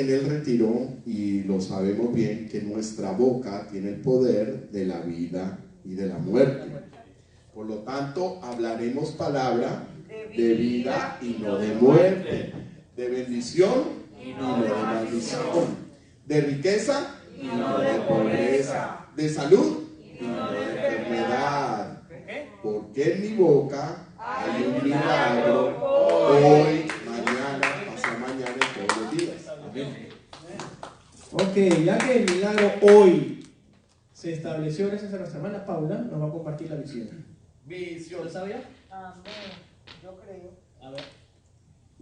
en el retiro, y lo sabemos bien, que nuestra boca tiene el poder de la vida y de la muerte. Por lo tanto, hablaremos palabra de vida y no de muerte, de bendición y no de maldición, de riqueza y no de pobreza, de salud y no de enfermedad. Porque en mi boca hay un milagro hoy, mañana, pasado mañana y todos los días. Amén. Ok, ya que el milagro hoy se estableció gracias a nuestra hermana Paula, nos va a compartir la visión. Visión. ¿Lo sabía? Amén. Yo creo. A ver.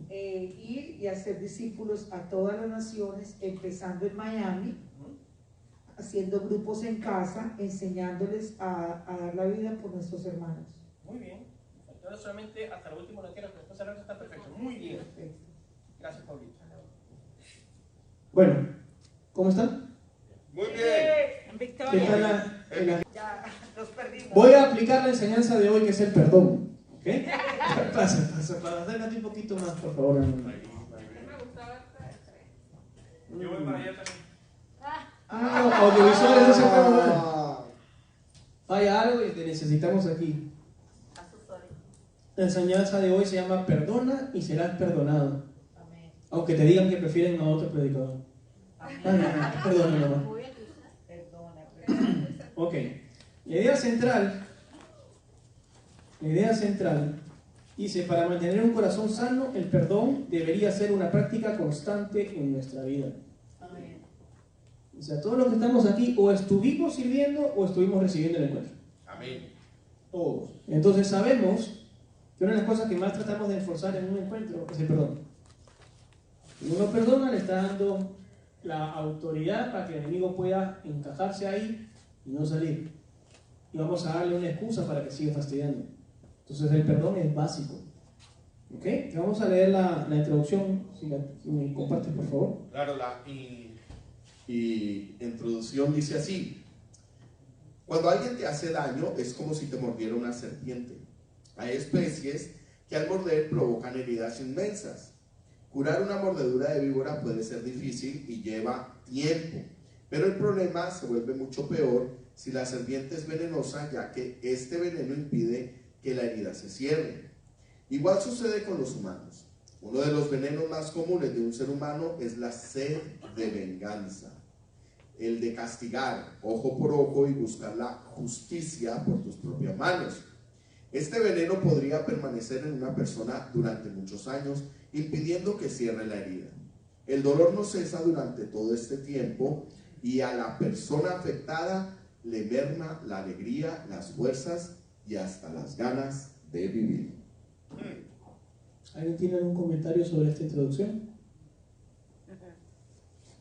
Ir y hacer discípulos a todas las naciones, empezando en Miami, haciendo grupos en casa, enseñándoles a dar la vida por nuestros hermanos. Muy bien. Entonces solamente hasta lo último no quiero, pero después está perfecto. Muy bien. Perfecto. Gracias, Paulita. Bueno, ¿cómo están? Muy bien. Victoria. ¿Qué tal Ya nos perdimos. Voy a aplicar la enseñanza de hoy, que es el perdón. ¿Ok? Pasa, para acércate un poquito más, por favor. Me gustaba esta. Yo voy para allá también. Ah, Audiovisuales no se puede ver. Falla algo y te necesitamos aquí. a sus órdenes. La enseñanza de hoy se llama Perdona y serás perdonado. Amén. Aunque te digan que prefieren a otro predicador. Perdón, mamá. Perdona. Ok. La idea central dice: para mantener un corazón sano, el perdón debería ser una práctica constante en nuestra vida. Amén. O sea, todos los que estamos aquí o estuvimos sirviendo o estuvimos recibiendo el encuentro. Amén. Todos. Entonces sabemos que una de las cosas que más tratamos de enforzar en un encuentro es el perdón. Si uno perdona, le está dando la autoridad para que el enemigo pueda encajarse ahí y no salir. Y vamos a darle una excusa para que siga fastidiando. Entonces el perdón es básico. ¿Ok? Vamos a leer la introducción. Si me compartes, por favor. Claro, y introducción dice así: cuando alguien te hace daño es como si te mordiera una serpiente. Hay especies que al morder provocan heridas inmensas. Curar una mordedura de víbora puede ser difícil y lleva tiempo, pero el problema se vuelve mucho peor si la serpiente es venenosa, ya que este veneno impide que la herida se cierre. Igual sucede con los humanos. Uno de los venenos más comunes de un ser humano es la sed de venganza, el de castigar ojo por ojo y buscar la justicia por tus propias manos. Este veneno podría permanecer en una persona durante muchos años, impidiendo que cierre la herida. El dolor no cesa durante todo este tiempo y a la persona afectada le merma la alegría, las fuerzas y hasta las ganas de vivir. ¿Alguien tiene algún comentario sobre esta introducción?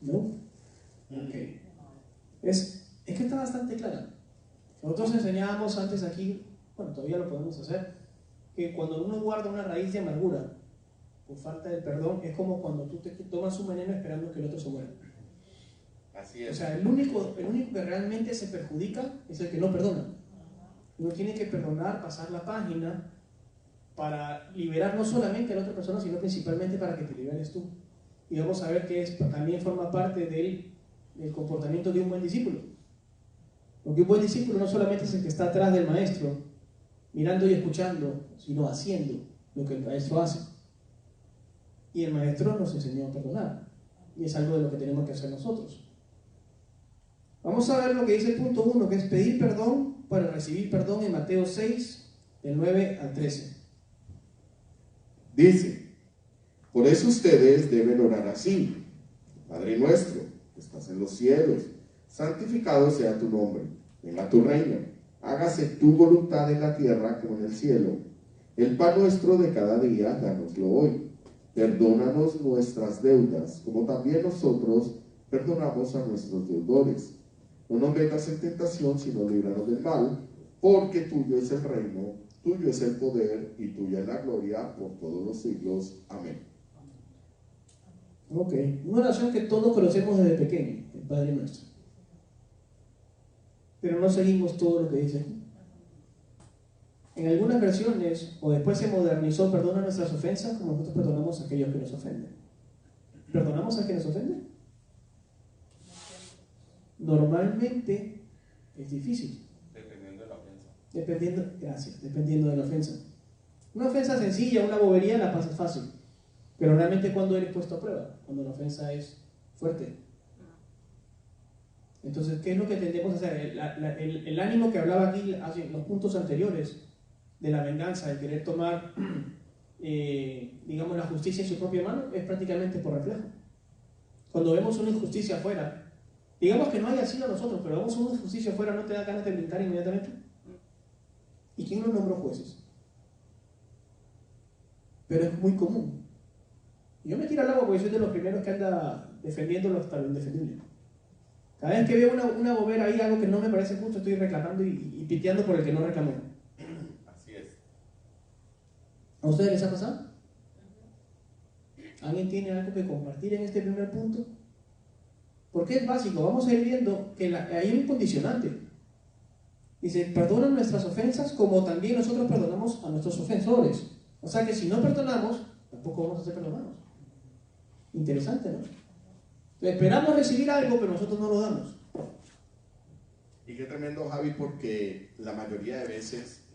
¿No? Ok. Es que está bastante clara. Nosotros enseñábamos antes aquí, bueno, todavía lo podemos hacer, que cuando uno guarda una raíz de amargura por falta de perdón, es como cuando tú te tomas un veneno esperando que el otro se muera. Así es. O sea, el único que realmente se perjudica es el que no perdona. Uno tiene que perdonar, pasar la página para liberar no solamente a la otra persona, sino principalmente para que te liberes tú. Y vamos a ver que también forma parte del comportamiento de un buen discípulo. Porque un buen discípulo no solamente es el que está atrás del maestro, mirando y escuchando, sino haciendo lo que el maestro hace. Y el maestro nos enseñó a perdonar. Y es algo de lo que tenemos que hacer nosotros. Vamos a ver lo que dice el punto 1, que es pedir perdón para recibir perdón, en Mateo 6, del 9 al 13. Dice: por eso ustedes deben orar así: Padre nuestro, que estás en los cielos, santificado sea tu nombre, venga tu reino, hágase tu voluntad en la tierra como en el cielo. El pan nuestro de cada día, dánoslo hoy. Perdónanos nuestras deudas, como también nosotros perdonamos a nuestros deudores. No nos metas en tentación, sino líbranos del mal, porque tuyo es el reino, tuyo es el poder y tuya es la gloria por todos los siglos. Amén. Ok, una oración que todos conocemos desde pequeño, el Padre Nuestro. Pero no seguimos todo lo que dice aquí. En algunas versiones, o después se modernizó, perdona nuestras ofensas como nosotros perdonamos a aquellos que nos ofenden. ¿Perdonamos a quien nos ofende? normalmente es difícil. Dependiendo de la ofensa. Dependiendo de la ofensa. Una ofensa sencilla, una bobería, la pasas fácil. Pero realmente cuando eres puesto a prueba, cuando la ofensa es fuerte. Entonces, ¿qué es lo que tendemos a hacer? El ánimo que hablaba aquí en los puntos anteriores de la venganza, de querer tomar, digamos, la justicia en su propia mano, es prácticamente por reflejo. Cuando vemos una injusticia afuera, digamos que no haya sido nosotros, pero vemos una injusticia afuera, ¿no te da ganas de brincar inmediatamente? ¿Y quién nos nombró jueces? Pero es muy común. Yo me tiro al agua porque soy de los primeros que anda defendiendo hasta lo indefendible. Cada vez que veo una bobera ahí, algo que no me parece justo, estoy reclamando y piteando por el que no reclamó. Así es. ¿A ustedes les ha pasado? ¿Alguien tiene algo que compartir en este primer punto? Porque es básico. Vamos a ir viendo que hay un condicionante. Dice, perdonan nuestras ofensas como también nosotros perdonamos a nuestros ofensores. O sea que si no perdonamos, tampoco vamos a ser perdonados. Interesante, ¿no? Esperamos recibir algo, pero nosotros no lo damos. Y qué tremendo, Javi, porque la mayoría de veces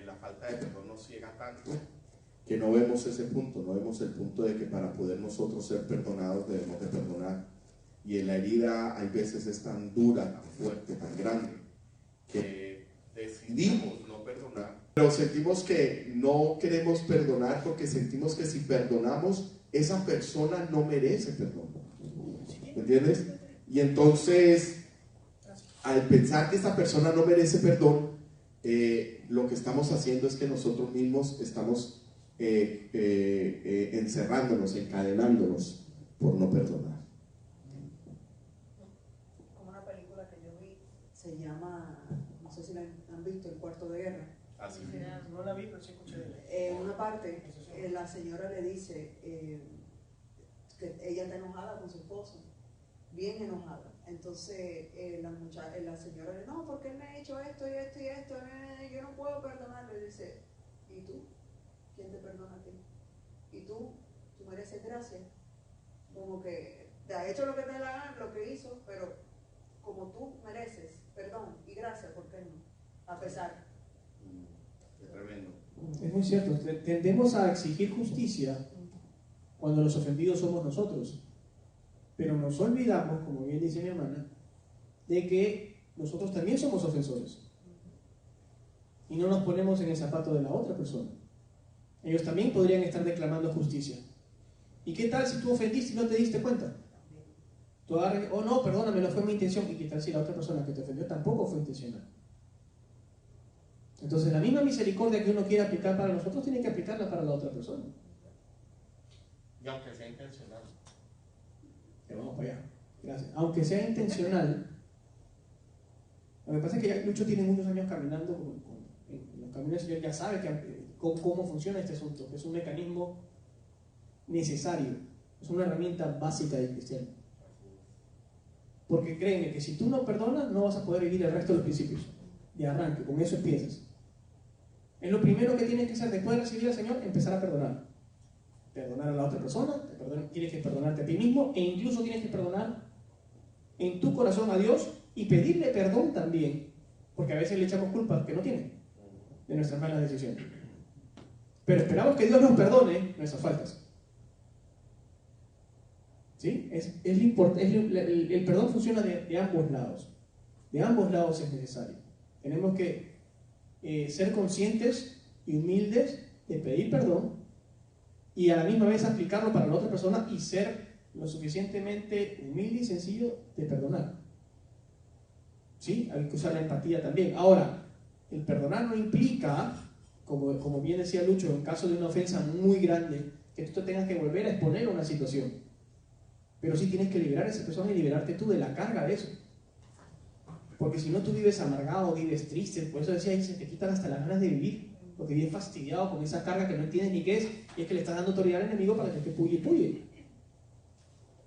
la falta de perdón nos ciega tanto que no vemos ese punto, no vemos el punto de que para poder nosotros ser perdonados debemos de perdonar. Y en la herida hay veces es tan dura, tan fuerte, tan grande, que decidimos no perdonar. Pero sentimos que no queremos perdonar porque sentimos que si perdonamos, esa persona no merece perdón. ¿Me entiendes? Y entonces, al pensar que esta persona no merece perdón, lo que estamos haciendo es que nosotros mismos estamos encerrándonos, encadenándonos por no perdonar. Como una película que yo vi, se llama, no sé si la han visto, El Cuarto de Guerra. Así. No la vi, pero sí escuché de ella. En una parte, la señora le dice que ella está enojada con su esposo, bien enojada. Entonces la señora le dice, no, porque él me ha hecho esto y esto y esto, yo no puedo perdonarlo. Y dice, ¿y tú? ¿Quién te perdona a ti? ¿Y tú mereces gracia? Como que te ha hecho lo que te da la gana, lo que hizo, pero como tú mereces perdón y gracia, ¿por qué no? A pesar. Qué tremendo. Es muy cierto. Tendemos a exigir justicia cuando los ofendidos somos nosotros. Pero nos olvidamos, como bien dice mi hermana, de que nosotros también somos ofensores. Y no nos ponemos en el zapato de la otra persona. Ellos también podrían estar declamando justicia. ¿Y qué tal si tú ofendiste y no te diste cuenta? Tú agarras, oh no, perdóname, no fue mi intención. ¿Y qué tal si la otra persona que te ofendió tampoco fue intencional? Entonces la misma misericordia que uno quiere aplicar para nosotros, tiene que aplicarla para la otra persona. Y aunque sea intencional. Vamos para allá. Gracias. Aunque sea intencional, lo que pasa es que ya Lucho tiene muchos años caminando en los caminos del Señor, ya sabe cómo funciona este asunto, que es un mecanismo necesario, es una herramienta básica del cristiano. Porque créeme que si tú no perdonas, no vas a poder vivir el resto de los principios. De arranque, con eso empiezas. Es lo primero que tienes que hacer después de recibir al Señor, empezar a perdonar. Perdonar a la otra persona, tienes que perdonarte a ti mismo e incluso tienes que perdonar en tu corazón a Dios y pedirle perdón también, porque a veces le echamos culpas que no tiene de nuestras malas decisiones. Pero esperamos que Dios nos perdone nuestras faltas. ¿Sí? El perdón funciona de ambos lados. De ambos lados es necesario. Tenemos que ser conscientes y humildes de pedir perdón y a la misma vez aplicarlo para la otra persona y ser lo suficientemente humilde y sencillo de perdonar. ¿Sí? Hay que usar la empatía también. Ahora, el perdonar no implica, como bien decía Lucho, en caso de una ofensa muy grande, que tú te tengas que volver a exponer a una situación. Pero sí tienes que liberar a esa persona y liberarte tú de la carga de eso. Porque si no, tú vives amargado, vives triste. Por eso decía, ahí se te quitan hasta las ganas de vivir. Porque vives fastidiado con esa carga que no entiendes ni qué es, y es que le estás dando autoridad al enemigo para que te puye.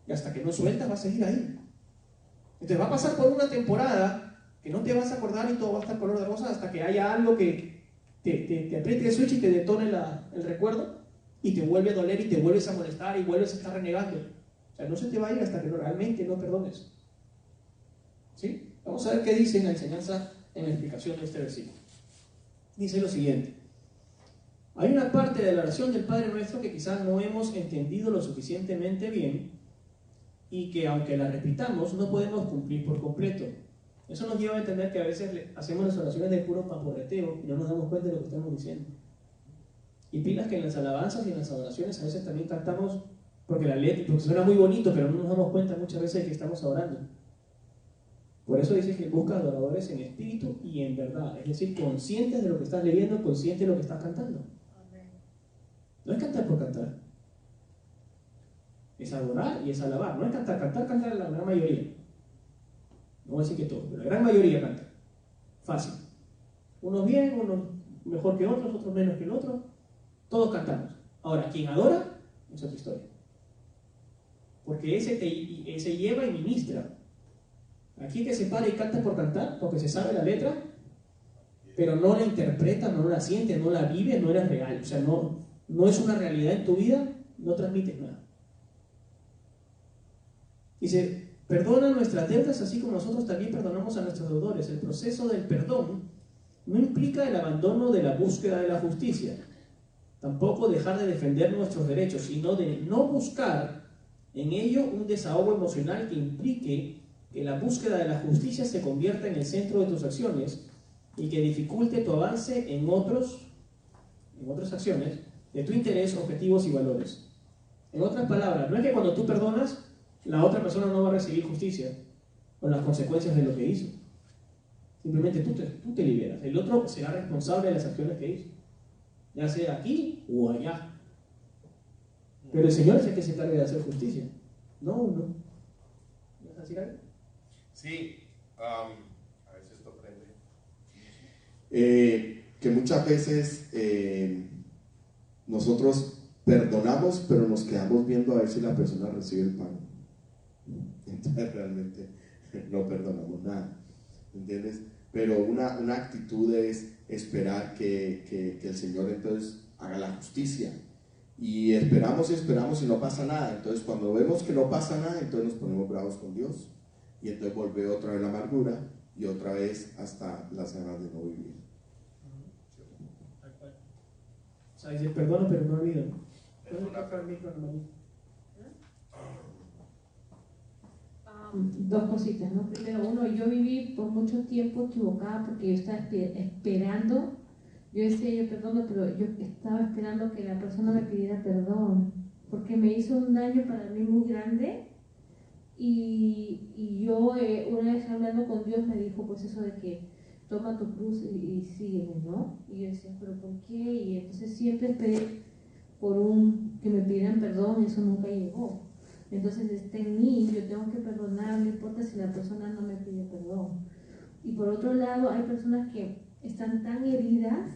Y hasta que no sueltas, vas a seguir ahí. Entonces va a pasar por una temporada que no te vas a acordar y todo va a estar color de rosa hasta que haya algo que te apriete el switch y te detone el recuerdo y te vuelve a doler y te vuelves a molestar y vuelves a estar renegando. O sea, no se te va a ir hasta que realmente no perdones. ¿Sí? Vamos a ver qué dice en la enseñanza, en la explicación de este versículo. Dice lo siguiente: hay una parte de la oración del Padre Nuestro que quizás no hemos entendido lo suficientemente bien y que aunque la repitamos no podemos cumplir por completo. Eso nos lleva a entender que a veces hacemos las oraciones de puro paporreteo y no nos damos cuenta de lo que estamos diciendo. Y pilas que en las alabanzas y en las adoraciones a veces también cantamos porque la letra, porque suena muy bonito, pero no nos damos cuenta muchas veces de que estamos orando. Por eso dice que busca adoradores en espíritu y en verdad, es decir, conscientes de lo que estás leyendo, conscientes de lo que estás cantando. No es cantar por cantar, es adorar y es alabar. No es cantar la gran mayoría. No voy a decir que todo, pero la gran mayoría canta. Fácil. Unos bien, unos mejor que otros, otros menos que el otro. Todos cantamos. Ahora, quien adora es otra historia. Porque ese lleva y ministra. Aquí que se para y canta por cantar, porque se sabe la letra, pero no la interpreta, no la siente, no la vive, no era real. O sea, no es una realidad en tu vida, no transmites nada. Dice, perdona nuestras deudas así como nosotros también perdonamos a nuestros deudores. El proceso del perdón no implica el abandono de la búsqueda de la justicia, tampoco dejar de defender nuestros derechos, sino de no buscar en ello un desahogo emocional que implique que la búsqueda de la justicia se convierta en el centro de tus acciones y que dificulte tu avance en otras acciones de tu interés, objetivos y valores. En otras palabras, no es que cuando tú perdonas, la otra persona no va a recibir justicia con las consecuencias de lo que hizo. Simplemente tú te liberas. El otro será responsable de las acciones que hizo, ya sea aquí o allá. Pero el Señor es el que se encarga de hacer justicia, no uno. ¿Vas a decir algo? Sí, a veces esto prende. Que muchas veces nosotros perdonamos, pero nos quedamos viendo a ver si la persona recibe el pago. Entonces realmente no perdonamos nada, ¿entiendes? Pero una actitud es esperar que el Señor entonces haga la justicia. Y esperamos y no pasa nada. Entonces cuando vemos que no pasa nada, entonces nos ponemos bravos con Dios. Y entonces vuelve otra vez la amargura y otra vez hasta las ganas de no vivir. O sea, dice perdono pero no olvido. Dos cositas, ¿no? Primero, uno, yo viví por mucho tiempo equivocada porque yo estaba esperando. Yo decía, yo perdono, pero yo estaba esperando que la persona me pidiera perdón, porque me hizo un daño para mí muy grande. Y yo una vez hablando con Dios me dijo pues eso de que toma tu cruz y sígueme, ¿no? Y yo decía, ¿pero por qué? Y entonces siempre esperé por que me pidieran perdón, eso nunca llegó. Entonces está en mí, yo tengo que perdonar, no importa si la persona no me pide perdón. Y por otro lado, hay personas que están tan heridas,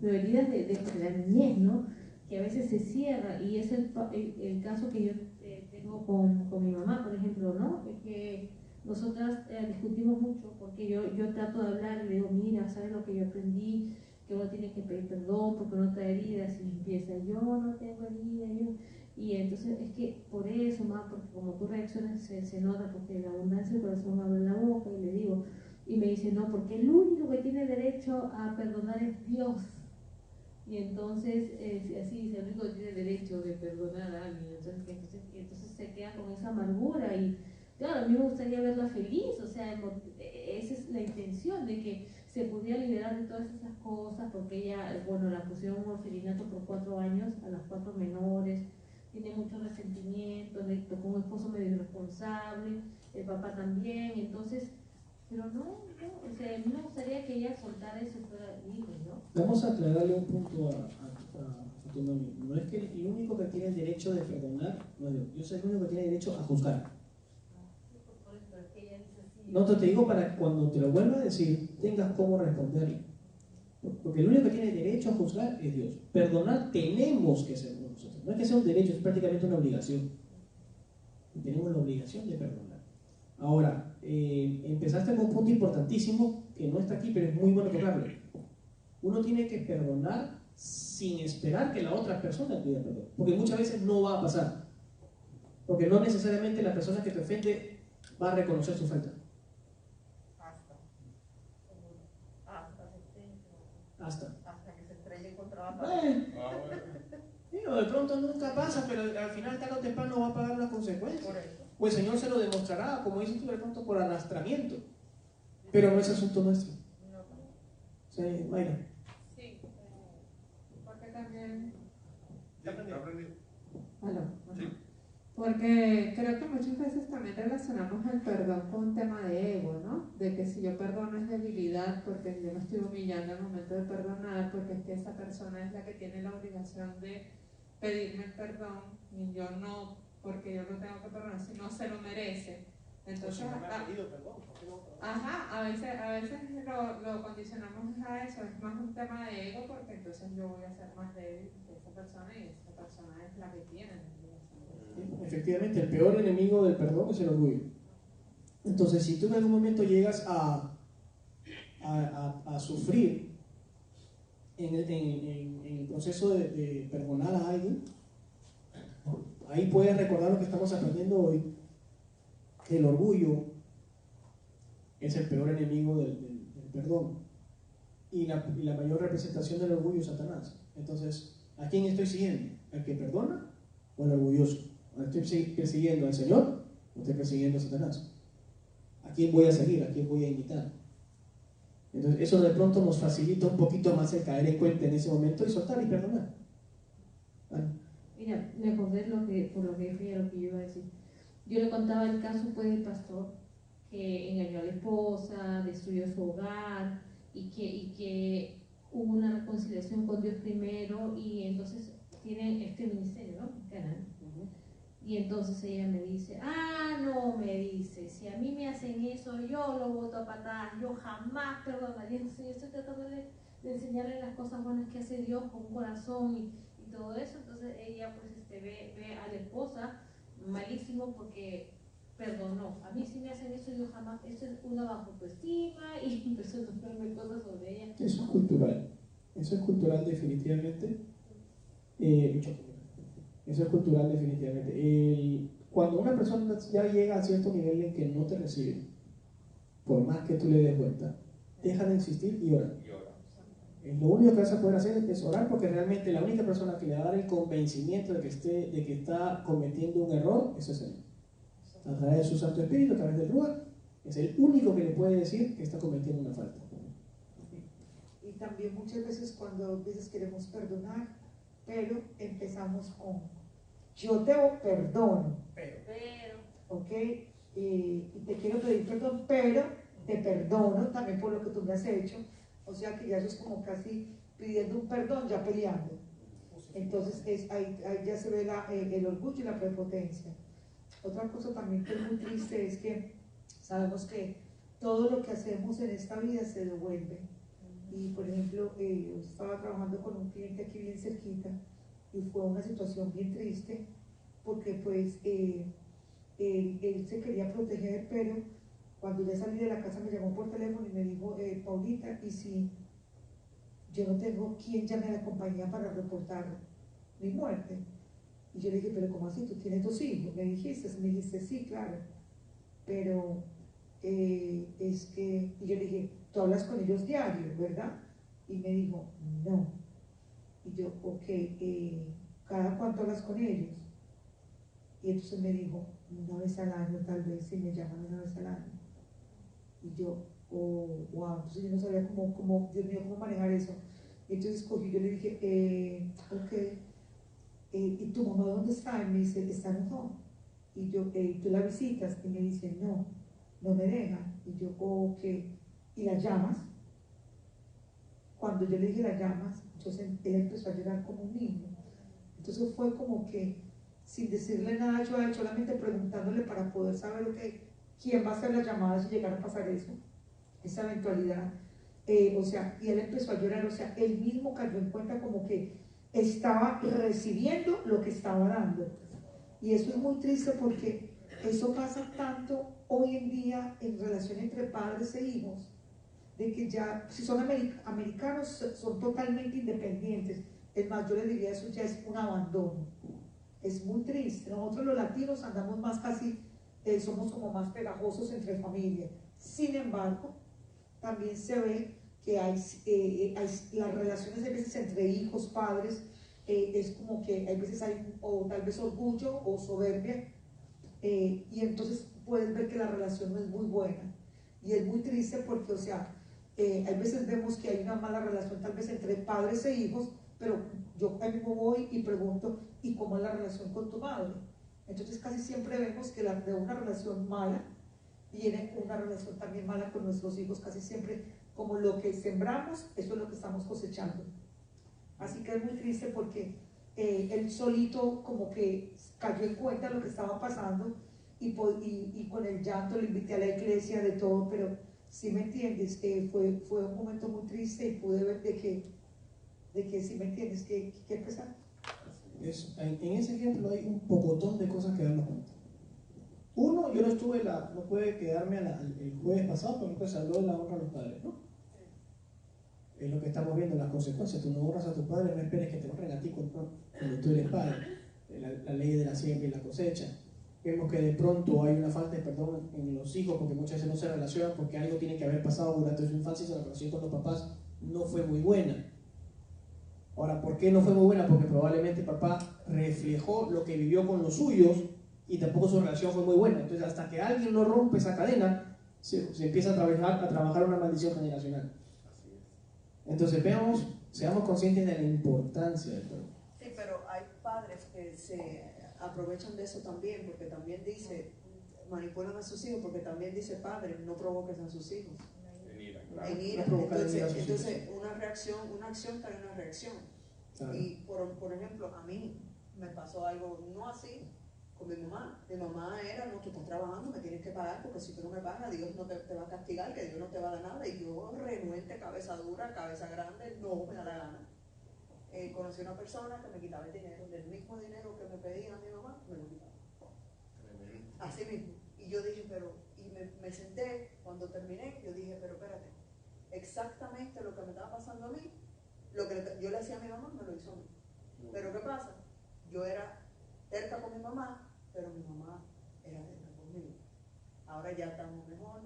pero heridas de la niñez, ¿no? Que a veces se cierra, y es el caso que yo tengo con mi mamá, por ejemplo, ¿no? Que nosotras discutimos mucho, porque yo trato de hablar y le digo, mira, ¿sabes lo que yo aprendí? Que uno tiene que pedir perdón porque uno trae heridas, y empieza, yo no tengo heridas, y entonces es que por eso, mamá, porque como tú reaccionas se nota, porque la abundancia del corazón abre la boca, y le digo, y me dice, no, porque el único que tiene derecho a perdonar es Dios. Y entonces, así dice, el único que tiene derecho de perdonar a alguien. Entonces se queda con esa amargura. Y claro, a mí me gustaría verla feliz, o sea, esa es la intención, de que se pudiera liberar de todas esas cosas, porque ella, bueno, la pusieron en un orfelinato por 4 años, a las 4 menores, tiene mucho resentimiento, le tocó un esposo medio irresponsable, el papá también, entonces, pero no, o sea, a mí me gustaría que ella soltara eso y fuera libre, ¿no? Vamos a aclararle un punto a tu novio. No es que el único que tiene el derecho de perdonar, no es Dios. Dios es el único que tiene derecho a juzgar. No te digo para que cuando te lo vuelva a decir, tengas cómo responderle. Porque el único que tiene derecho a juzgar es Dios. Perdonar tenemos que ser nosotros. No es que sea un derecho, es prácticamente una obligación. Y tenemos la obligación de perdonar. Ahora, empezaste con un punto importantísimo que no está aquí, pero es muy bueno tocarlo. Uno tiene que perdonar sin esperar que la otra persona pida perdón, porque muchas veces no va a pasar, porque no necesariamente la persona que te ofende va a reconocer su falta. Hasta. Hasta que se estrelle contra la pared. Digo, de pronto nunca pasa, pero al final tarde o temprano va a pagar las consecuencias. Por eso. O el Señor se lo demostrará, como dices tú, de pronto por arrastramiento. Pero no es asunto nuestro. No. Sí, Mayra. Sí, porque también... Aló. Sí. Porque creo que muchas veces también relacionamos el perdón con un tema de ego, ¿no? De que si yo perdono es debilidad porque yo me estoy humillando al momento de perdonar, porque es que esa persona es la que tiene la obligación de pedirme el perdón y yo no, porque yo no tengo que perdonar, si no se lo merece. Entonces, ajá, a veces lo condicionamos a eso, es más un tema de ego porque entonces yo voy a ser más débil que esa persona y esa persona es la que tiene la obligación de hacerlo. Efectivamente, el peor enemigo del perdón es el orgullo. Entonces, si tú en algún momento llegas a sufrir en el proceso de perdonar a alguien, ahí puedes recordar lo que estamos aprendiendo hoy, que el orgullo es el peor enemigo del perdón. Y la mayor representación del orgullo es Satanás. Entonces, ¿a quién estoy siguiendo? ¿Al que perdona o al orgulloso? ¿Estoy persiguiendo al Señor o estoy persiguiendo a Satanás? ¿A quién voy a seguir? ¿A quién voy a imitar? Entonces, eso de pronto nos facilita un poquito más el caer en cuenta en ese momento y soltar y perdonar. ¿Vale? Mira, me acordé por lo que dije, lo que yo iba a decir. Yo le contaba el caso pues del pastor que engañó a la esposa, destruyó su hogar y que hubo una reconciliación con Dios primero y entonces tiene este ministerio, ¿no? Canal. Y entonces ella me dice, no, me dice, si a mí me hacen eso, yo lo boto a patadas, yo jamás perdonaría. Entonces yo estoy tratando de enseñarle las cosas buenas que hace Dios con un corazón y todo eso. Entonces ella pues ve a la esposa malísimo porque perdonó. A mí si me hacen eso, yo jamás, eso es una bajo autoestima y empezó a tocarme cosas sobre ella. Eso es cultural definitivamente. Eso es cultural definitivamente. Cuando una persona ya llega a cierto nivel en que no te recibe, por más que tú le des vuelta, deja de insistir y ora. Lo único que vas a poder hacer es orar porque realmente la única persona que le va a dar el convencimiento de que está cometiendo un error es el Señor. A través de su Santo Espíritu, a través del Ruach, es el único que le puede decir que está cometiendo una falta. Y también muchas veces cuando a veces queremos perdonar, pero empezamos con yo te perdono, Pero. ¿ok? Y te quiero pedir perdón, pero te perdono también por lo que tú me has hecho. O sea que ya eso es como casi pidiendo un perdón, ya peleando. Entonces ahí ya se ve el orgullo y la prepotencia. Otra cosa también que es muy triste es que sabemos que todo lo que hacemos en esta vida se devuelve. Y por ejemplo, yo estaba trabajando con un cliente aquí bien cerquita y fue una situación bien triste porque pues él se quería proteger, pero cuando ya salí de la casa me llamó por teléfono y me dijo, Paulita, ¿y si yo no tengo quien llame a la compañía para reportar mi muerte? Y yo le dije, pero ¿cómo así? ¿Tú tienes 2 hijos? Me dijiste, sí, claro, pero es que, y yo le dije, tú hablas con ellos diario, ¿verdad? Y me dijo, no. Y yo, ok, ¿cada cuánto hablas con ellos? Y entonces me dijo, 1 vez al año tal vez, si me llaman 1 vez al año. Y yo, wow, entonces yo no sabía cómo, Dios mío, cómo manejar eso. Y entonces cogí, yo le dije, ok, ¿y tu mamá dónde está? Y me dice, está en un home. Y yo, ¿tú la visitas? Y me dice, no me deja. Y yo, ok, ¿y la llamas? Cuando yo le dije la llamas, entonces él empezó a llorar como un niño. Entonces fue como que, sin decirle nada, yo a él solamente preguntándole para poder saber, quién va a hacer las llamadas si llegara a pasar eso, esa eventualidad. O sea, y él empezó a llorar, o sea, él mismo cayó en cuenta como que estaba recibiendo lo que estaba dando. Y eso es muy triste porque eso pasa tanto hoy en día en relación entre padres e hijos, de que ya, si son americanos, son totalmente independientes. Es más, yo les diría, eso ya es un abandono. Es muy triste. Nosotros los latinos andamos más casi, somos como más pegajosos entre familia. Sin embargo, también se ve que las relaciones a veces entre hijos, padres, es como que hay veces hay o tal vez orgullo o soberbia, y entonces puedes ver que la relación no es muy buena. Y es muy triste porque, o sea, hay veces vemos que hay una mala relación tal vez entre padres e hijos, pero yo mismo voy y pregunto, ¿y cómo es la relación con tu madre? Entonces casi siempre vemos que de una relación mala viene una relación también mala con nuestros hijos, casi siempre como lo que sembramos, eso es lo que estamos cosechando. Así que es muy triste porque él solito como que cayó en cuenta de lo que estaba pasando y con el llanto le invité a la iglesia de todo, pero si me entiendes, fue un momento muy triste y pude ver de que si me entiendes, que pesar. En ese ejemplo hay un pocotón de cosas que darnos cuenta. Uno, yo no pude quedarme el jueves pasado porque se habló de la honra a los padres, ¿no? Es lo que estamos viendo, las consecuencias. Tú no honras a tus padres, no esperes que te honren a ti cuando tú eres padre. La ley de la siembra y la cosecha. Vemos que de pronto hay una falta de perdón en los hijos porque muchas veces no se relacionan porque algo tiene que haber pasado durante su infancia y la relación con los papás no fue muy buena. Ahora, ¿por qué no fue muy buena? Porque probablemente papá reflejó lo que vivió con los suyos y tampoco su relación fue muy buena. Entonces, hasta que alguien no rompe esa cadena, se empieza a trabajar una maldición generacional. Entonces, seamos conscientes de la importancia del perdón. Sí, pero hay padres que se aprovechan de eso también, porque también dice, manipulan a sus hijos, porque también dice, padre, no provoques a sus hijos. En ira. Entonces una acción trae una reacción. Claro. Y por ejemplo, a mí me pasó algo no así con mi mamá. Mi mamá era, no, tú estás trabajando, me tienes que pagar, porque si tú no me pagas, Dios no te va a castigar, que Dios no te va a dar nada. Y yo, renuente, cabeza dura, cabeza grande, no me da la gana. Conocí a una persona que me quitaba el dinero, del mismo dinero que me pedía mi mamá, me lo quitaba. Así mismo. Y yo dije, me senté, cuando terminé, yo dije, pero espérate, exactamente lo que me estaba pasando a mí, lo que yo le hacía a mi mamá, me lo hizo a mí. Pero ¿qué pasa? Yo era terca con mi mamá, pero mi mamá era terca conmigo. Ahora ya estamos mejor,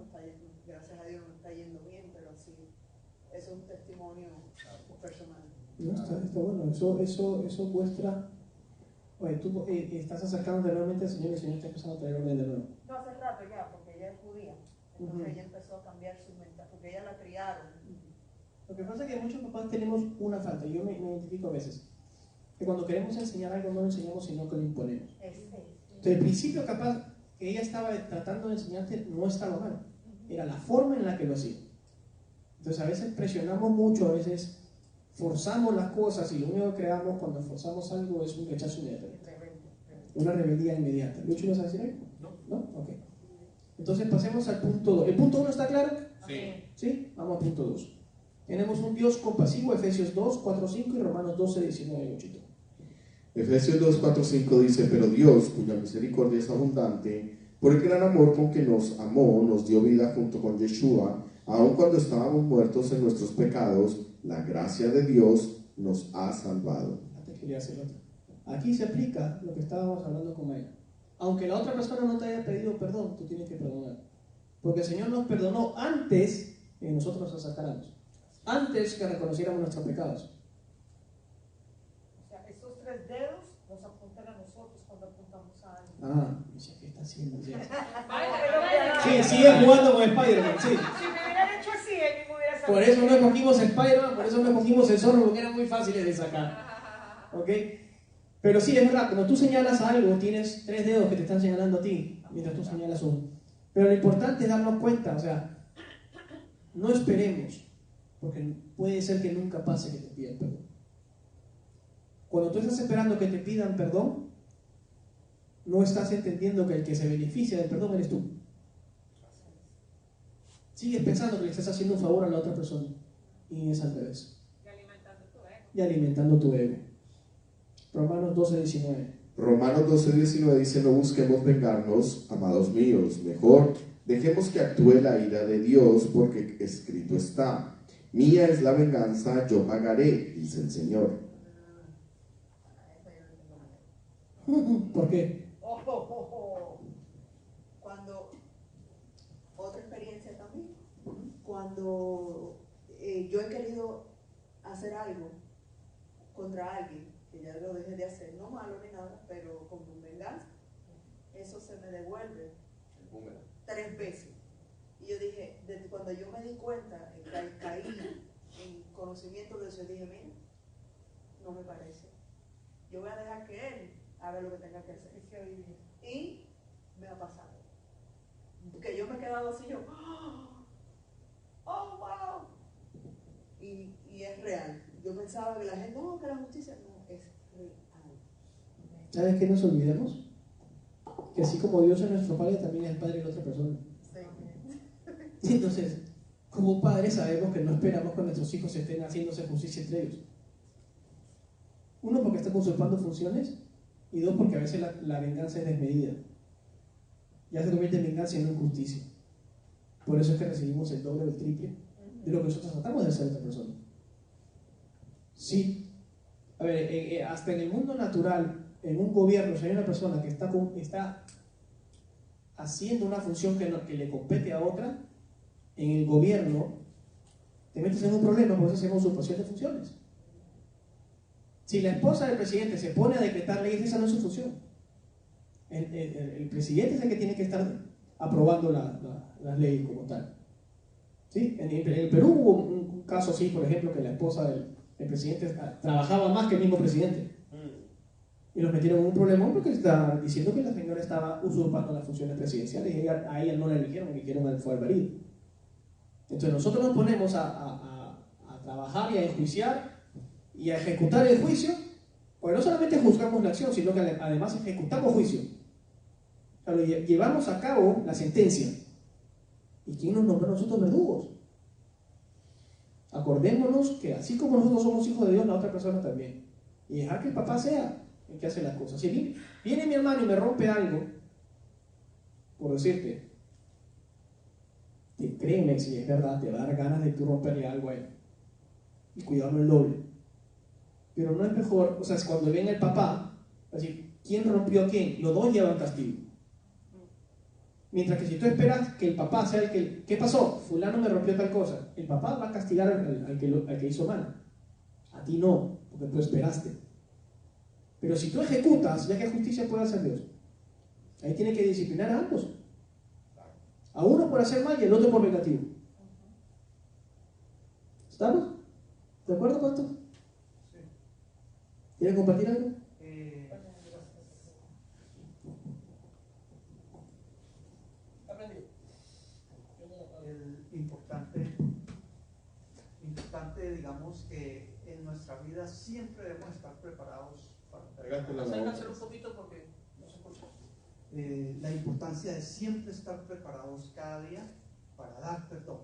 gracias a Dios nos está yendo bien, pero sí, eso es un testimonio personal. No, está bueno, eso muestra. Oye, tú estás acercándote realmente al Señor y el Señor está empezando a traer orden de nuevo. No, hace rato ya, porque ella es judía. Entonces ella empezó a cambiar su mente, porque ella la criaron. Lo que pasa es que muchos papás tenemos una falta, yo me identifico a veces, que cuando queremos enseñar algo no lo enseñamos sino que lo imponemos. Entonces el principio capaz que ella estaba tratando de enseñarte no estaba mal, era la forma en la que lo hacía. Entonces a veces presionamos mucho, a veces forzamos las cosas y lo único que creamos cuando forzamos algo es un rechazo inmediato, una rebeldía inmediata. ¿Lucho ibas a decir algo? ¿No? Ok. Entonces pasemos al punto 2. ¿El punto 1 está claro? Sí. Vamos al punto 2. Tenemos un Dios compasivo, Efesios 2, 4, 5 y Romanos 12, 19 y 8. Efesios 2, 4, 5 dice, pero Dios, cuya misericordia es abundante, por el gran amor con que nos amó, nos dio vida junto con Yeshua, aun cuando estábamos muertos en nuestros pecados, la gracia de Dios nos ha salvado. Aquí se aplica lo que estábamos hablando con Maya. Aunque la otra persona no te haya pedido perdón, tú tienes que perdonar. Porque el Señor nos perdonó antes que nosotros nos acercáramos. Antes que reconociéramos nuestros pecados. O sea, esos 3 dedos nos apuntan a nosotros cuando apuntamos a alguien. ¿Qué está haciendo? Sí, sigue jugando con Spider-Man, sí. Si me hubieran hecho así, él mismo hubiera salido. Por eso no escogimos Spider-Man, por eso no escogimos el zorro, porque eran muy fáciles de sacar. ¿Ok? Pero sí, es verdad, cuando tú señalas algo, tienes 3 dedos que te están señalando a ti, mientras tú señalas uno. Pero lo importante es darnos cuenta, o sea, no esperemos, porque puede ser que nunca pase que te pidan perdón. Cuando tú estás esperando que te pidan perdón, no estás entendiendo que el que se beneficia del perdón eres tú. Sigues pensando que le estás haciendo un favor a la otra persona, y es al revés. Y alimentando tu ego. Romanos 12, 19. Romanos 12, 19 dice, no busquemos vengarnos, amados míos, mejor dejemos que actúe la ira de Dios, porque escrito está, mía es la venganza, yo pagaré, dice el Señor. ¿Por qué? Cuando, otra experiencia también, cuando yo he querido hacer algo contra alguien, que ya lo dejé de hacer, no malo ni nada, pero con venganza, eso se me devuelve 3 veces. Y yo dije, desde cuando yo me di cuenta, caí en conocimiento de eso, yo dije, mira, no me parece. Yo voy a dejar que él haga lo que tenga que hacer. Y me ha pasado. Porque yo me he quedado así, yo, oh, wow. Y es real. Yo pensaba que la gente, no, que la justicia no, es real. ¿Sabes qué nos olvidemos? Que así como Dios es nuestro Padre, también es el Padre de la otra persona. Sí. Entonces, como padres sabemos que no esperamos que nuestros hijos estén haciéndose justicia entre ellos. Uno, porque están usurpando funciones, y dos, porque a veces la venganza es desmedida. Ya se convierte en venganza y no en justicia. Por eso es que recibimos el doble o el triple de lo que nosotros tratamos de hacer a otra persona. Sí. A ver, hasta en el mundo natural, en un gobierno, si hay una persona que está haciendo una función que le compete a otra, en el gobierno te metes en un problema, por eso se llama usurpación de funciones. Si la esposa del presidente se pone a decretar leyes, esa no es su función. El presidente es el que tiene que estar aprobando las leyes como tal. ¿Sí? En el Perú hubo un caso así, por ejemplo, que la esposa del presidente trabajaba más que el mismo presidente. Y los metieron en un problema porque estaban diciendo que la señora estaba usurpando las funciones presidenciales y a ella no la eligieron fue al marido. Entonces nosotros nos ponemos a trabajar y a enjuiciar y a ejecutar el juicio, porque no solamente juzgamos la acción, sino que además ejecutamos juicio. O sea, llevamos a cabo la sentencia. ¿Y quién nos nombró a nosotros verdugos? Acordémonos que así como nosotros somos hijos de Dios, la otra persona también. Y dejar que el papá sea el que hace las cosas. Si viene mi hermano y me rompe algo, por decirte, créeme, si es verdad, te va a dar ganas de tú romperle algo a él. Y cuidarlo el doble. Pero no es mejor, o sea, es cuando venga el papá, así, ¿quién rompió a quién? Los dos llevan castigo. Mientras que si tú esperas que el papá sea el que... ¿Qué pasó? Fulano me rompió tal cosa. El papá va a castigar al que hizo mal. A ti no, porque tú esperaste. Pero si tú ejecutas, ya que justicia puede hacer Dios, ahí tiene que disciplinar a ambos. A uno por hacer mal y el otro por vengativo. ¿Estamos? ¿De acuerdo, pastor? Sí. ¿Quieren compartir algo? Importante, digamos, que en nuestra vida siempre debemos estar preparados para Acércate un poquito porque no se escucha. La importancia de siempre estar preparados cada día para dar perdón.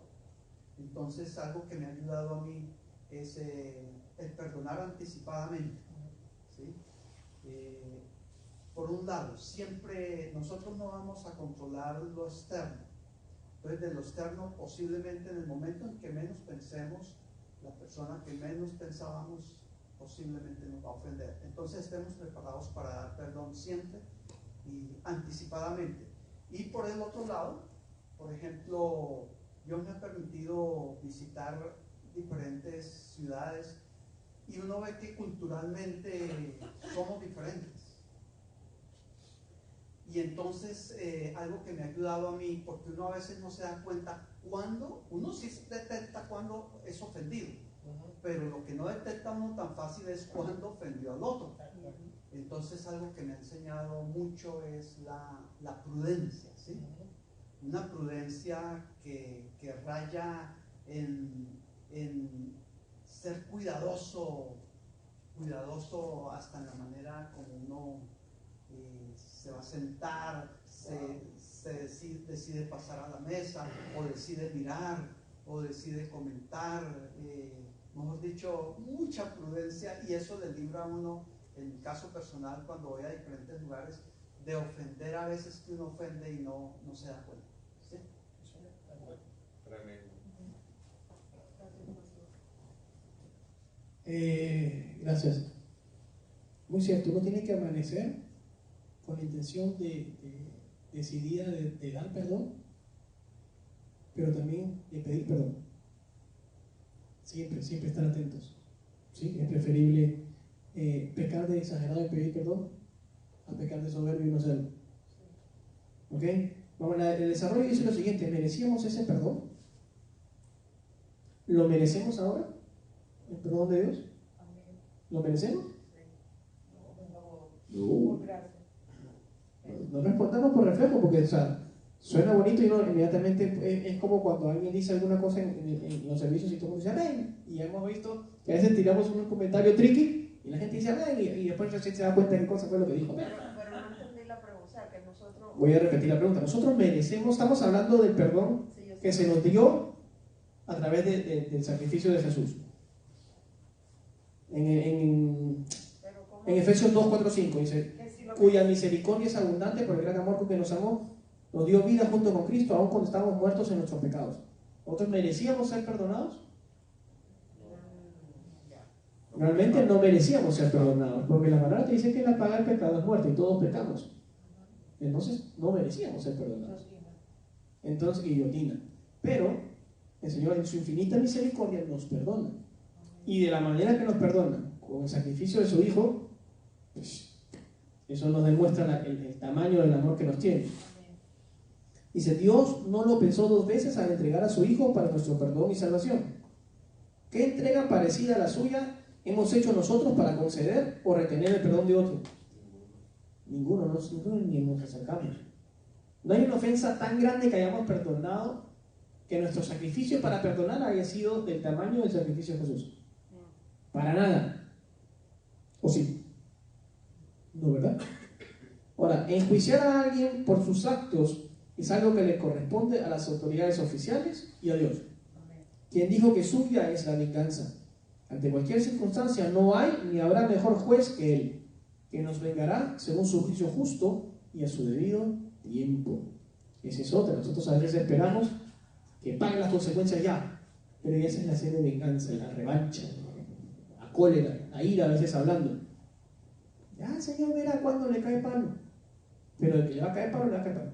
Entonces, algo que me ha ayudado a mí es el perdonar anticipadamente. ¿Sí? Por un lado, siempre nosotros no vamos a controlar lo externo. Entonces, de lo externo, posiblemente en el momento en que menos pensemos, la persona que menos pensábamos posiblemente nos va a ofender. Entonces, estemos preparados para dar perdón siempre y anticipadamente. Y por el otro lado, por ejemplo, Dios me ha permitido visitar diferentes ciudades y uno ve que culturalmente somos diferentes. Y entonces, algo que me ha ayudado a mí, porque uno a veces no se da cuenta cuando, uno sí detecta cuando es ofendido, pero lo que no detecta uno tan fácil es cuando ofendió al otro. Entonces, algo que me ha enseñado mucho es la prudencia, ¿sí? Una prudencia que raya en ser cuidadoso hasta en la manera como uno se va a sentar, se decide pasar a la mesa, o decide mirar, o decide comentar, mejor dicho, mucha prudencia, y eso le libra a uno, en mi caso personal, cuando voy a diferentes lugares, de ofender a veces que uno ofende y no se da cuenta. ¿Sí? Tremendo. Gracias. Muy cierto, uno tiene que amanecer con la intención decidida de dar perdón, pero también de pedir perdón. Siempre estar atentos. ¿Sí? Es preferible pecar de exagerado y pedir perdón a pecar de soberbio y no hacerlo. ¿Ok? Vamos, el desarrollo dice lo siguiente: ¿merecíamos ese perdón? ¿Lo merecemos ahora? ¿El perdón de Dios? ¿Lo merecemos? No. No respondamos por reflejo, porque o sea, suena bonito y no inmediatamente es como cuando alguien dice alguna cosa en los servicios y todo el mundo dice amén. Y ya hemos visto que a veces tiramos un comentario tricky y la gente dice amén y después recién se da cuenta de qué cosa fue lo que dijo. Pero no entendí la pregunta, o sea, que nosotros... Voy a repetir la pregunta. Nosotros merecemos, estamos hablando del perdón que se nos dio a través del sacrificio de Jesús. En Efesios 2, 4, 5 dice: cuya misericordia es abundante por el gran amor con que nos amó, nos dio vida junto con Cristo, aun cuando estábamos muertos en nuestros pecados. ¿Nosotros merecíamos ser perdonados? Realmente no merecíamos ser perdonados, porque la palabra te dice que la paga del pecado es muerte y todos pecamos. Entonces no merecíamos ser perdonados. Entonces, guillotina. Pero el Señor en su infinita misericordia nos perdona. Y de la manera que nos perdona, con el sacrificio de su Hijo, pues, eso nos demuestra el tamaño del amor que nos tiene. Dice: Dios no lo pensó dos veces al entregar a su Hijo para nuestro perdón y salvación. ¿Qué entrega parecida a la suya hemos hecho nosotros para conceder o retener el perdón de otro? Ninguno, ni nos acercamos. No hay una ofensa tan grande que hayamos perdonado que nuestro sacrificio para perdonar haya sido del tamaño del sacrificio de Jesús. Para nada. ¿O sí? No, ¿verdad? Ahora, enjuiciar a alguien por sus actos es algo que le corresponde a las autoridades oficiales y a Dios, quien dijo que suya es la venganza. Ante cualquier circunstancia no hay ni habrá mejor juez que Él, que nos vengará según su juicio justo y a su debido tiempo. Esa es otra. Nosotros a veces esperamos que paguen las consecuencias ya, pero esa es la sed de venganza, la revancha, la cólera, la ira, a veces hablando. Ya el Señor verá cuándo le cae palo, pero el que le va a caer palo, le va a caer palo.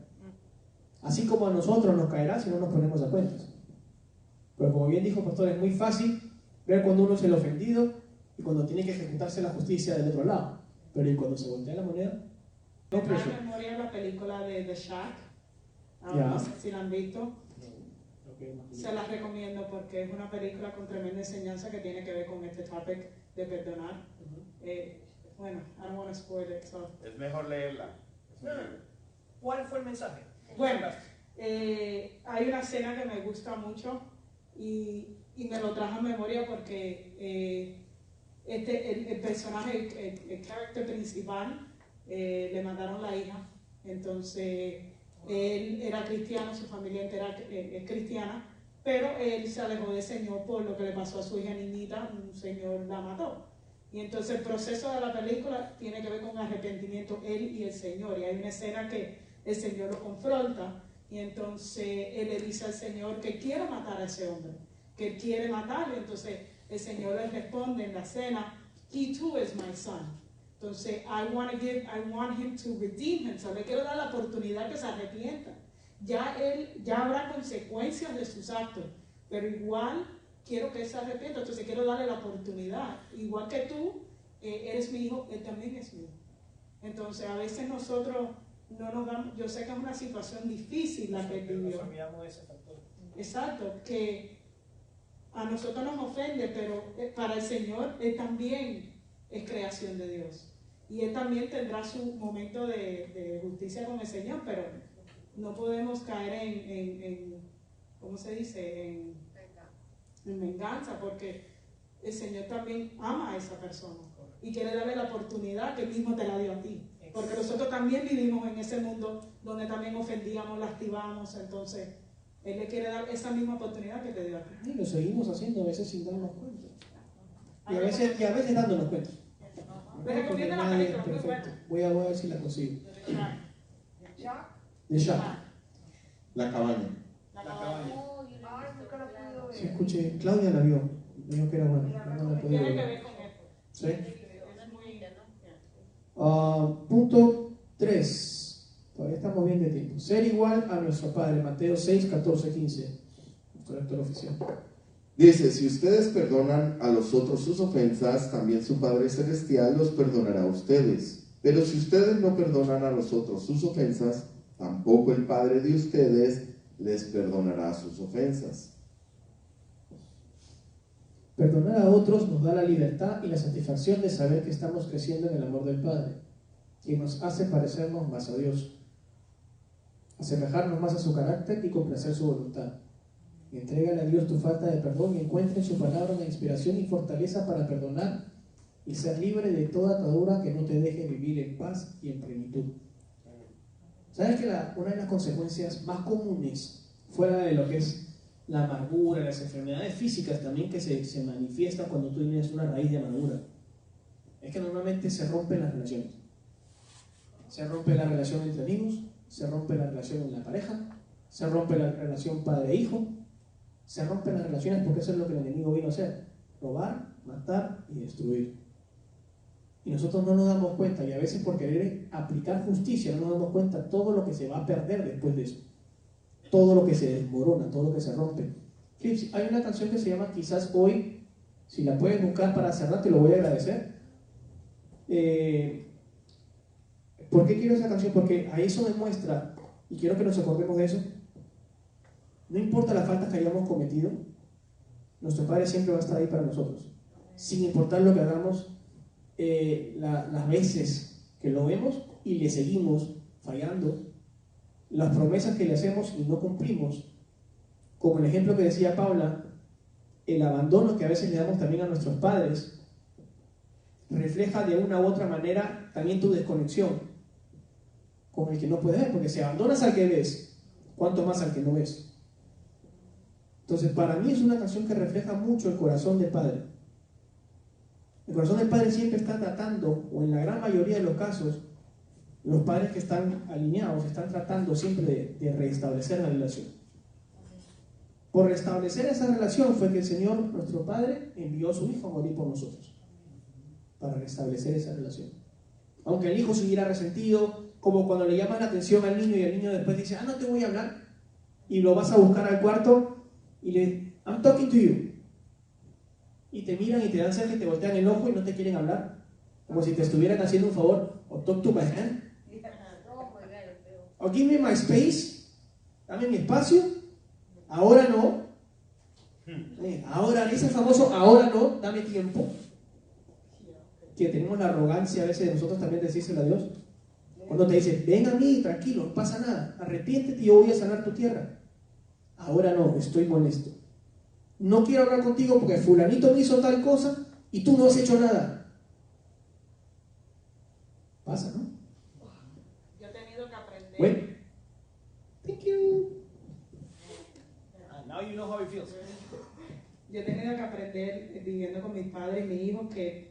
Así como a nosotros nos caerá si no nos ponemos a cuentas. Pero como bien dijo el pastor, es muy fácil ver cuando uno es el ofendido y cuando tiene que ejecutarse la justicia del otro lado. Pero ¿y cuando se voltea la moneda? Me trae a memoria la película de The Shack. No sé si la han visto. Se las recomiendo porque es una película con tremenda enseñanza que tiene que ver con este topic de perdonar. Bueno, I don't want to spoil it, so. Es mejor leerla. ¿Cuál fue el mensaje? Bueno, hay una escena que me gusta mucho y me lo trajo a memoria porque el personaje, el character principal, le mataron la hija. Entonces él era cristiano, su familia entera es cristiana, pero él se alejó del Señor por lo que le pasó a su hija niñita. Un señor la mató. Y entonces el proceso de la película tiene que ver con arrepentimiento, él y el Señor. Y hay una escena que el Señor lo confronta y entonces él le dice al Señor que quiere matar a ese hombre, que quiere matarlo. Entonces el Señor le responde en la escena: He too is my son. Entonces I want him to redeem himself. Le quiero dar la oportunidad que se arrepienta. Ya habrá consecuencias de sus actos, pero igual quiero que él se arrepienta. Entonces quiero darle la oportunidad. Igual que tú eres mi hijo, él también es mi hijo. Entonces a veces nosotros no nos damos, yo sé que es una situación difícil la que vivió. Exacto, que a nosotros nos ofende, pero para el Señor él también es creación de Dios. Y él también tendrá su momento de justicia con el Señor, pero no podemos caer en ¿cómo se dice? En venganza, porque el Señor también ama a esa persona y quiere darle la oportunidad que él mismo te la dio a ti. Porque nosotros también vivimos en ese mundo donde también ofendíamos, lastimamos. Entonces él le quiere dar esa misma oportunidad que te dio a ti. Y lo seguimos haciendo a veces sin darnos cuenta. Y a veces dándonos cuenta. Les recomiendo la película, muy Perfecto. buena. Voy a ver si la consigo. The Shack. La cabaña. Sí, escuché. Claudia la vio. Dijo que era buena. No la podía Tiene que ver. ver con esto. ¿Sí? Es muy... Punto 3. Todavía estamos bien de tiempo. Ser igual a nuestro Padre. Mateo 6, 14, 15. Nuestro lector oficial. Dice, si ustedes perdonan a los otros sus ofensas, también su Padre Celestial los perdonará a ustedes. Pero si ustedes no perdonan a los otros sus ofensas, tampoco el Padre de ustedes les perdonará sus ofensas. Perdonar a otros nos da la libertad y la satisfacción de saber que estamos creciendo en el amor del Padre, que nos hace parecernos más a Dios, asemejarnos más a su carácter y complacer su voluntad. Entrégale a Dios tu falta de perdón y encuentra en su palabra una inspiración y fortaleza para perdonar y ser libre de toda atadura que no te deje vivir en paz y en plenitud. ¿Sabes que una de las consecuencias más comunes, fuera de lo que es la amargura, las enfermedades físicas también que se manifiestan cuando tú tienes una raíz de amargura, es que normalmente se rompen las relaciones? Se rompe la relación entre amigos, se rompe la relación en la pareja, se rompe la relación padre-hijo, se rompen las relaciones porque eso es lo que el enemigo vino a hacer: robar, matar y destruir. Y nosotros no nos damos cuenta, y a veces por querer aplicar justicia no nos damos cuenta todo lo que se va a perder después de eso, todo lo que se desmorona, todo lo que se rompe. Hay una canción que se llama Quizás Hoy, si la puedes buscar para cerrar te lo voy a agradecer. ¿Por qué quiero esa canción? Porque a eso demuestra, y quiero que nos acordemos de eso, no importa las faltas que hayamos cometido, nuestro Padre siempre va a estar ahí para nosotros, sin importar lo que hagamos, las veces que lo vemos y le seguimos fallando, las promesas que le hacemos y no cumplimos, como el ejemplo que decía Paula, el abandono que a veces le damos también a nuestros padres, refleja de una u otra manera también tu desconexión con el que no puedes ver, porque si abandonas al que ves, ¿cuánto más al que no ves? Entonces, para mí es una canción que refleja mucho el corazón del Padre. El corazón del Padre siempre está tratando, o en la gran mayoría de los casos, los padres que están alineados están tratando siempre de restablecer la relación. Por restablecer esa relación fue que el Señor, nuestro Padre, envió a su Hijo a morir por nosotros, para restablecer esa relación. Aunque el hijo siguiera resentido, como cuando le llamas la atención al niño y el niño después dice, no te voy a hablar, y lo vas a buscar al cuarto y le, I'm talking to you, y te miran y te dan cerca y te voltean el ojo y no te quieren hablar, como si te estuvieran haciendo un favor, o talk to my hand, o give me my space, dame mi espacio, ahora no, ahora, ese famoso ahora no, dame tiempo, que tenemos la arrogancia a veces de nosotros también decírselo a Dios, cuando te dice, ven a mí, tranquilo, no pasa nada, arrepiéntete y yo voy a sanar tu tierra. Ahora no, estoy molesto. No quiero hablar contigo porque fulanito me hizo tal cosa y tú no has hecho nada. Pasa, ¿no? Yo he tenido que aprender. Bueno. Thank you. Now you know how it feels. Yo he tenido que aprender viviendo con mis padres y mis hijos que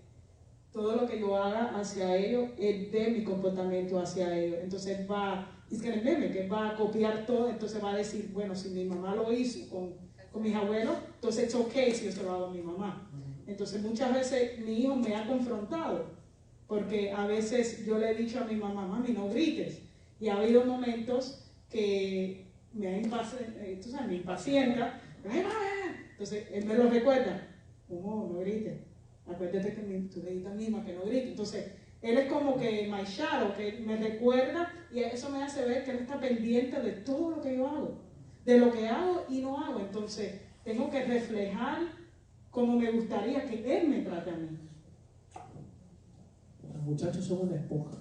todo lo que yo haga hacia ellos, él ve mi comportamiento hacia ellos. Entonces él va, es que él va a copiar todo, entonces va a decir, bueno, si mi mamá lo hizo con mis abuelos, entonces es ok si yo se lo hago a mi mamá. Entonces muchas veces mi hijo me ha confrontado, porque a veces yo le he dicho a mi mamá, mami, no grites. Y ha habido momentos que me impacienta, entonces él me lo recuerda, no grites. Acuérdate que tú le dices misma que no grite. Entonces, él es como que my shadow, que me recuerda y eso me hace ver que él está pendiente de todo lo que yo hago, de lo que hago y no hago. Entonces, tengo que reflejar como me gustaría que él me trate a mí. Los muchachos son una esponja.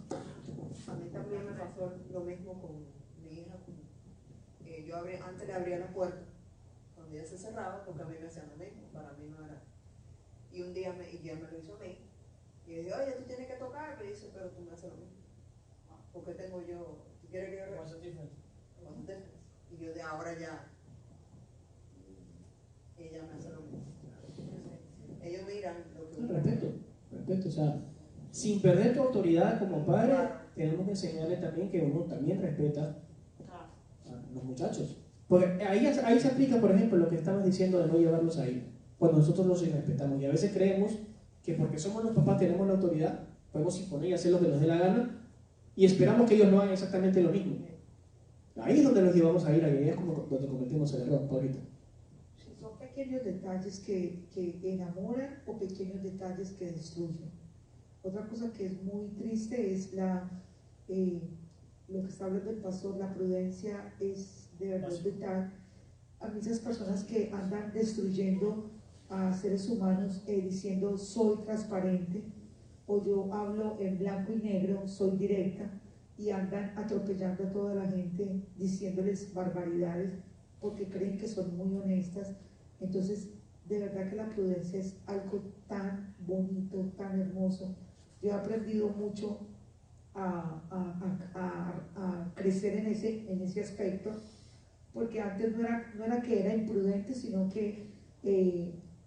A mí también me pasó lo mismo con mi hija. Yo antes le abría la puerta cuando ella se cerraba porque a mí me hacían lo mismo, para mí no era. Y un día ya me lo hizo a mí. Y yo dije, oye, tú tienes que tocar. Y dice, pero tú me haces lo mismo. ¿Por qué tengo yo? ¿Tú quieres que yo What's the difference? What's the difference? Y yo de ahora ya. Ella me hace lo mismo. Ellos miran lo que... Respeto, o sea, sin perder tu autoridad como padre, tenemos que enseñarle también que uno también respeta a los muchachos. Porque ahí se aplica, por ejemplo, lo que estabas diciendo de no llevarlos ahí. Cuando nosotros los irrespetamos y a veces creemos que porque somos los papás tenemos la autoridad, podemos imponer y hacer lo que nos dé la gana y esperamos que ellos no hagan exactamente lo mismo. Ahí es donde los llevamos a ir, ahí es como donde cometimos el error, Paulita. Si son pequeños pequeños detalles que enamoran o pequeños detalles que destruyen. Otra cosa que es muy triste es lo que está hablando el pastor, la prudencia es de verdad vital. A mí esas personas que andan destruyendo a seres humanos diciendo soy transparente o yo hablo en blanco y negro, soy directa, y andan atropellando a toda la gente diciéndoles barbaridades porque creen que son muy honestas. Entonces, de verdad que la prudencia es algo tan bonito, tan hermoso. Yo he aprendido mucho a crecer en ese aspecto, porque antes no era que era imprudente, sino que,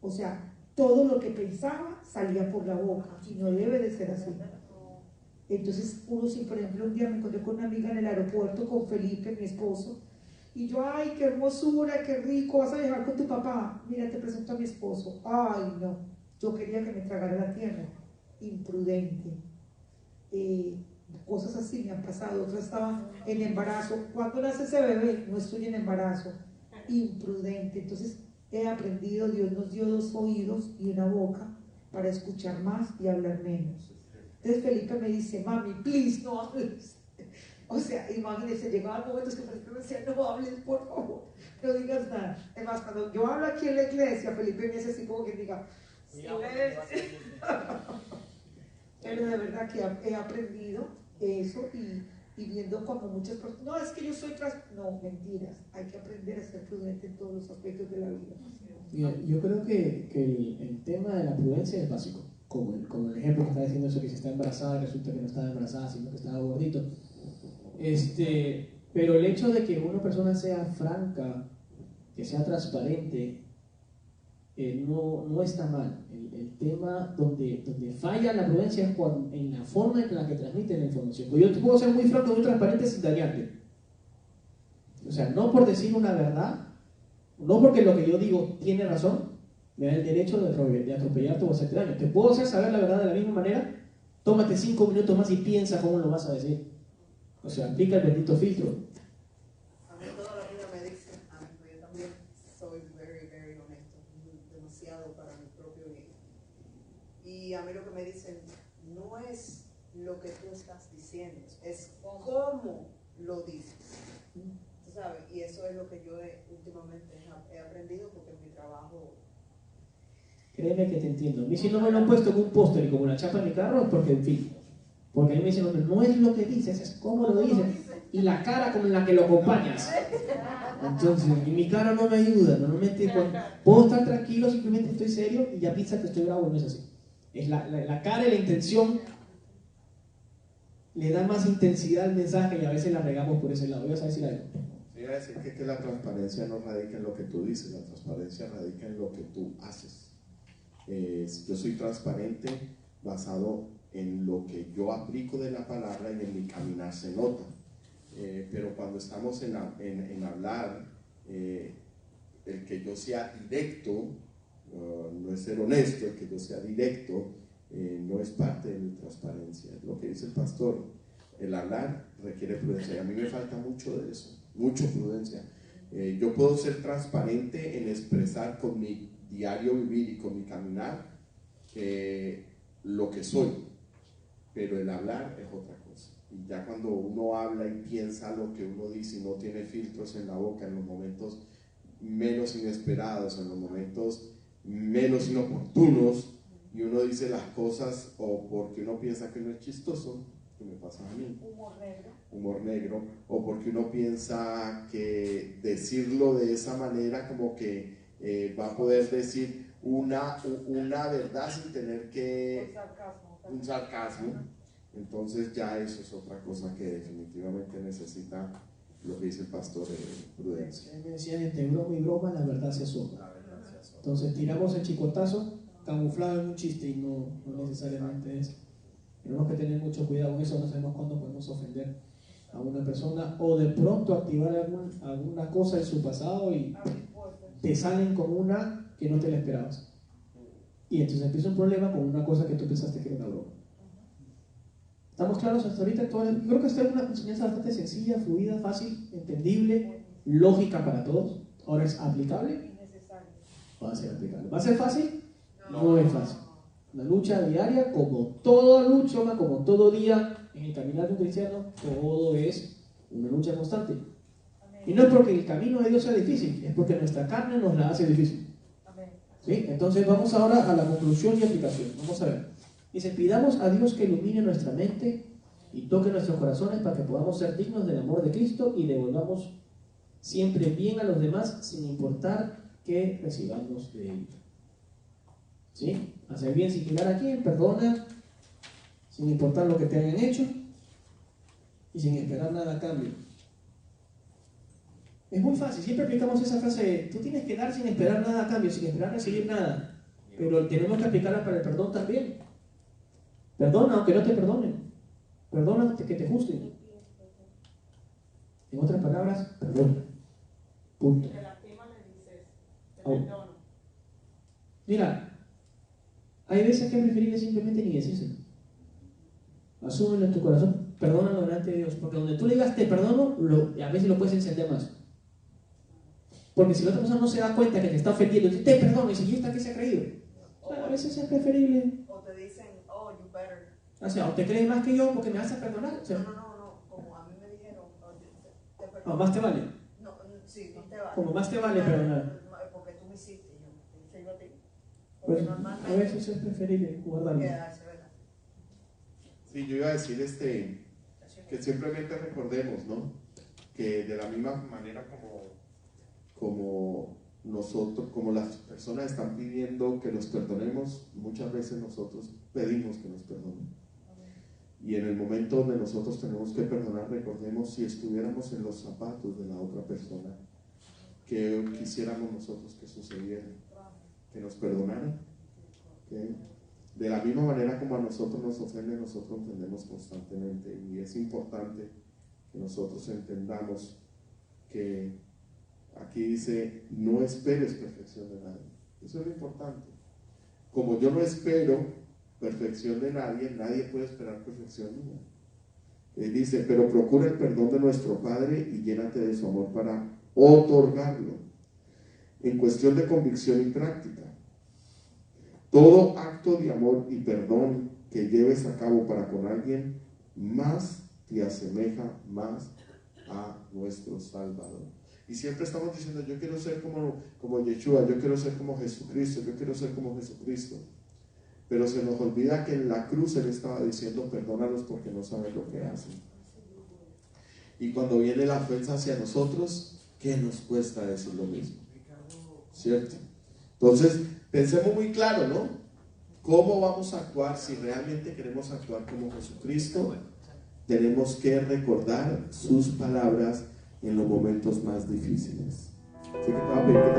o sea, todo lo que pensaba salía por la boca, y no debe de ser así. Entonces, por ejemplo, un día me encontré con una amiga en el aeropuerto, con Felipe, mi esposo, y yo, ay, qué hermosura, qué rico, vas a viajar con tu papá, mira, te presento a mi esposo. Ay, no, yo quería que me tragara la tierra, imprudente. Cosas así me han pasado. Otra estaba en embarazo. ¿Cuándo nace ese bebé? No estoy en embarazo. Imprudente. Entonces he aprendido, Dios nos dio 2 oídos y una boca para escuchar más y hablar menos. Entonces Felipe me dice, mami, please, no hables. O sea, imagínense, llegaban momentos que Felipe me decía, no hables, por favor, no digas nada. Además, cuando yo hablo aquí en la iglesia, Felipe me dice así como que diga, silencio. Pero de verdad que he aprendido eso y viendo como muchas personas, no, es que yo soy no, mentiras, hay que aprender a ser prudente en todos los aspectos de la vida. Yo creo que el tema de la prudencia es básico, como el ejemplo que está diciendo eso, que si está embarazada y resulta que no estaba embarazada, sino que estaba gordito. Pero el hecho de que una persona sea franca, que sea transparente, no está mal. El tema donde falla la prudencia es en la forma en la que transmiten la información. Pues yo te puedo ser muy franco, muy transparente sin dañarte. O sea, no por decir una verdad, no porque lo que yo digo tiene razón, me da el derecho de atropellarte o hacerte daño. Te puedo hacer saber la verdad de la misma manera, tómate 5 minutos más y piensa cómo lo vas a decir. O sea, aplica el bendito filtro. A mí toda la vida me dicen, yo también soy very, very honesto, demasiado para mi propio bien. Y a mí lo que me dicen no es lo que tú estás diciendo, es cómo lo dices. ¿Tú sabes? Y eso es lo que yo últimamente he aprendido porque en mi trabajo... Créeme que te entiendo. A mí si no me lo han puesto en un póster y como una chapa en mi carro es porque, en fin, porque a mí me dicen, no es lo que dices, es cómo lo dices y la cara con la que lo acompañas. Entonces, y mi cara no me ayuda, puedo estar tranquilo, simplemente estoy serio y ya piensa que estoy bravo, no es así. Es la cara y la intención le da más intensidad al mensaje y a veces la regamos por ese lado. ¿Ibas a decir algo? Iba a decir que la transparencia no radica en lo que tú dices, la transparencia radica en lo que tú haces. Yo soy transparente basado en lo que yo aplico de la palabra y en mi caminar se nota. Pero cuando estamos en hablar, el que yo sea directo, no es ser honesto, el que yo sea directo, no es parte de mi transparencia. Es lo que dice el pastor. El hablar requiere prudencia y a mí me falta mucho de eso, mucha prudencia. Yo puedo ser transparente en expresar con mi diario vivir y con mi caminar lo que soy, pero el hablar es otra cosa. Y ya cuando uno habla y piensa lo que uno dice y no tiene filtros en la boca en los momentos menos inesperados, en los momentos menos inoportunos, y uno dice las cosas o porque uno piensa que no es chistoso, que me pasa a mí, humor negro, o porque uno piensa que decirlo de esa manera como que va a poder decir una verdad sin tener que un sarcasmo. Entonces ya eso es otra cosa que definitivamente necesita lo que dice el pastor de prudencia. Me decían, entre broma y broma la verdad se asoma. Entonces tiramos el chicotazo camuflado en un chiste y no necesariamente es. Tenemos que tener mucho cuidado con eso, no sabemos cuándo podemos ofender a una persona o de pronto activar alguna cosa en su pasado y te salen con una que no te la esperabas. Y entonces empieza un problema con una cosa que tú pensaste que era una broma. ¿Estamos claros hasta ahorita? Creo que esta es una enseñanza bastante sencilla, fluida, fácil, entendible, lógica para todos. Ahora es aplicable. fácil aplicarlo. ¿Va a ser fácil? No es fácil. Una lucha diaria, como toda lucha, como todo día en el caminar de un cristiano, todo es una lucha constante. Y no es porque el camino de Dios sea difícil, es porque nuestra carne nos la hace difícil. ¿Sí? Entonces vamos ahora a la conclusión y aplicación. Vamos a ver. Dice, pidamos a Dios que ilumine nuestra mente y toque nuestros corazones para que podamos ser dignos del amor de Cristo y devolvamos siempre bien a los demás sin importar qué recibamos de ellos. ¿Sí? Hacer bien sin mirar a quién, perdona sin importar lo que te hayan hecho y sin esperar nada a cambio. Es muy fácil, siempre aplicamos esa frase de, tú tienes que dar sin esperar nada a cambio, sin esperar recibir nada, pero tenemos que aplicarla para el perdón también. Perdona aunque no te perdonen, perdona que te juzguen. En otras palabras, perdona. Punto. Mira, hay veces que es preferible simplemente ni decírselo. Asúmelo en tu corazón, perdónalo delante de Dios, porque donde tú le digas te perdono, a veces lo puedes encender más. Porque si la otra persona no se da cuenta que te está ofendiendo, te perdono y dice, ¿y esta qué se ha creído? O sea, a veces es preferible. O te dicen, oh, you better. O sea, o te crees más que yo porque me vas a perdonar. O sea, No, como a mí me dijeron, te perdono. No, más te vale. No, sí, más te vale. Como más te vale perdonar. Porque tú me hiciste, yo a ti. Pues, normalmente a veces es preferible guardarlo. quedarse, ¿verdad? Sí, yo iba a decir que simplemente recordemos, ¿no? Que de la misma manera como nosotros, como las personas están pidiendo que los perdonemos, muchas veces nosotros pedimos que nos perdonen. Y en el momento donde nosotros tenemos que perdonar, recordemos si estuviéramos en los zapatos de la otra persona, que quisiéramos nosotros que sucediera, que nos perdonaran. ¿Okay? De la misma manera como a nosotros nos ofenden, nosotros ofendemos constantemente, y es importante que nosotros entendamos que aquí dice, no esperes perfección de nadie. Eso es lo importante. Como yo no espero perfección de nadie, nadie puede esperar perfección mía. Dice, pero procura el perdón de nuestro Padre y llénate de su amor para otorgarlo. En cuestión de convicción y práctica, todo acto de amor y perdón que lleves a cabo para con alguien, más te asemeja más a nuestro Salvador. Y siempre estamos diciendo, yo quiero ser como Yeshua, yo quiero ser como Jesucristo, yo quiero ser como Jesucristo. Pero se nos olvida que en la cruz Él estaba diciendo, perdónalos porque no saben lo que hacen. Y cuando viene la ofensa hacia nosotros, ¿qué nos cuesta decir lo mismo? ¿Cierto? Entonces, pensemos muy claro, ¿no? ¿Cómo vamos a actuar si realmente queremos actuar como Jesucristo? Tenemos que recordar sus palabras en los momentos más difíciles. Así que te voy a pedir que